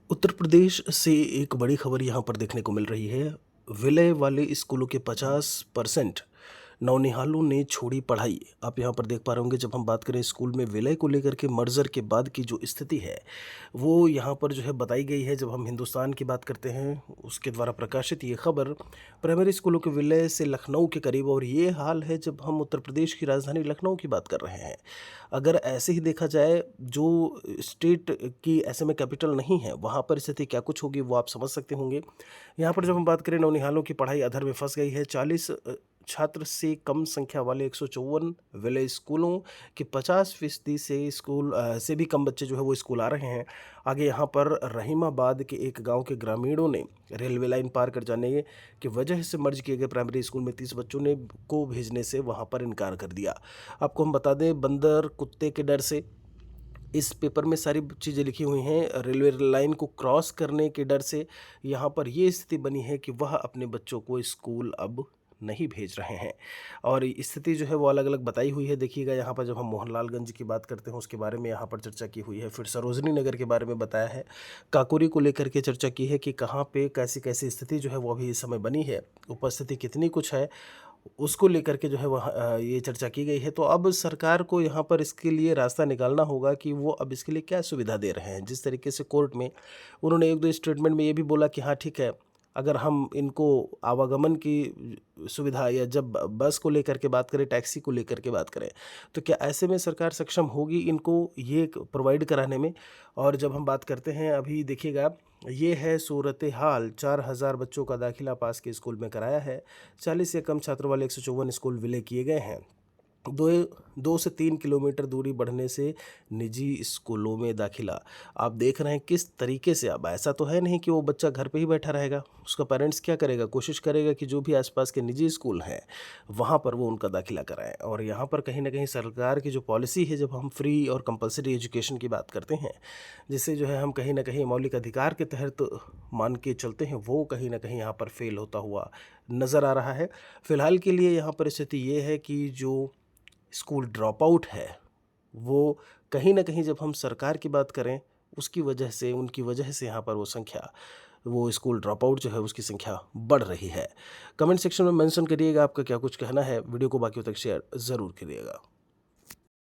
उत्तर प्रदेश से एक बड़ी खबर यहाँ पर देखने को मिल रही है। विलय वाले स्कूलों के 50% नौनिहालों ने छोड़ी पढ़ाई। आप यहाँ पर देख पा रहे होंगे, जब हम बात करें स्कूल में विलय को लेकर के मर्जर के बाद की जो स्थिति है, वो यहाँ पर जो है बताई गई है। जब हम हिंदुस्तान की बात करते हैं, उसके द्वारा प्रकाशित ये खबर प्राइमरी स्कूलों के विलय से लखनऊ के करीब, और ये हाल है जब हम उत्तर प्रदेश की राजधानी लखनऊ की बात कर रहे हैं। अगर ऐसे ही देखा जाए, जो स्टेट की ऐसे में कैपिटल नहीं है, वहाँ पर स्थिति क्या कुछ होगी वो आप समझ सकते होंगे। यहाँ पर जब हम बात करें, नौनिहालों की पढ़ाई अधर में फंस गई है। 40 छात्र से कम संख्या वाले 154 विलय स्कूलों के 50% से से भी कम बच्चे जो है वो स्कूल आ रहे हैं। आगे यहाँ पर रहीमाबाद के एक गांव के ग्रामीणों ने रेलवे लाइन पार कर जाने की वजह से मर्ज किए गए प्राइमरी स्कूल में 30 बच्चों ने को भेजने से वहाँ पर इनकार कर दिया। आपको हम बता दें, बंदर कुत्ते के डर से इस पेपर में सारी चीज़ें लिखी हुई हैं। रेलवे लाइन को क्रॉस करने के डर से यहाँ पर ये स्थिति बनी है कि वह अपने बच्चों को स्कूल अब नहीं भेज रहे हैं। और स्थिति जो है वो अलग अलग बताई हुई है। देखिएगा, यहाँ पर जब हम मोहनलालगंज की बात करते हैं, उसके बारे में यहाँ पर चर्चा की हुई है। फिर सरोजनी नगर के बारे में बताया है। काकोरी को लेकर के चर्चा की है कि कहाँ पे कैसी कैसी स्थिति जो है वो अभी इस समय बनी है, उपस्थिति कितनी कुछ है, उसको लेकर के जो है वह ये चर्चा की गई है। तो अब सरकार को यहाँ पर इसके लिए रास्ता निकालना होगा कि वो अब इसके लिए क्या सुविधा दे रहे हैं। जिस तरीके से कोर्ट में उन्होंने एक दो स्टेटमेंट में ये भी बोला कि हाँ ठीक है, अगर हम इनको आवागमन की सुविधा, या जब बस को लेकर के बात करें, टैक्सी को लेकर के बात करें, तो क्या ऐसे में सरकार सक्षम होगी इनको ये प्रोवाइड कराने में। और जब हम बात करते हैं, अभी देखिएगा, ये है सूरत हाल। 4000 बच्चों का दाखिला पास के स्कूल में कराया है। 40 से कम छात्रों वाले 154 स्कूल विलय किए गए हैं। दो 2 से 3 किलोमीटर दूरी बढ़ने से निजी स्कूलों में दाखिला। आप देख रहे हैं किस तरीके से। अब ऐसा तो है नहीं कि वो बच्चा घर पे ही बैठा रहेगा, उसका पेरेंट्स क्या करेगा, कोशिश करेगा कि जो भी आसपास के निजी स्कूल हैं वहाँ पर वो उनका दाखिला कराएं। और यहाँ पर कहीं ना कहीं सरकार की जो पॉलिसी है, जब हम फ्री और कंपलसरी एजुकेशन की बात करते हैं, जिससे जो है हम कहीं ना कहीं मौलिक अधिकार के तहत मान के चलते हैं, वो कहीं ना कहीं यहाँ पर फेल होता हुआ नज़र आ रहा है। फिलहाल के लिए यहाँ पर स्थिति ये है कि जो स्कूल ड्रॉप आउट है, वो कहीं न कहीं, जब हम सरकार की बात करें, उसकी वजह से, उनकी वजह से यहाँ पर वो स्कूल ड्रॉप आउट जो है उसकी संख्या बढ़ रही है। कमेंट सेक्शन में मेंशन करिएगा आपका क्या कुछ कहना है। वीडियो को बाकियों तक शेयर ज़रूर करिएगा।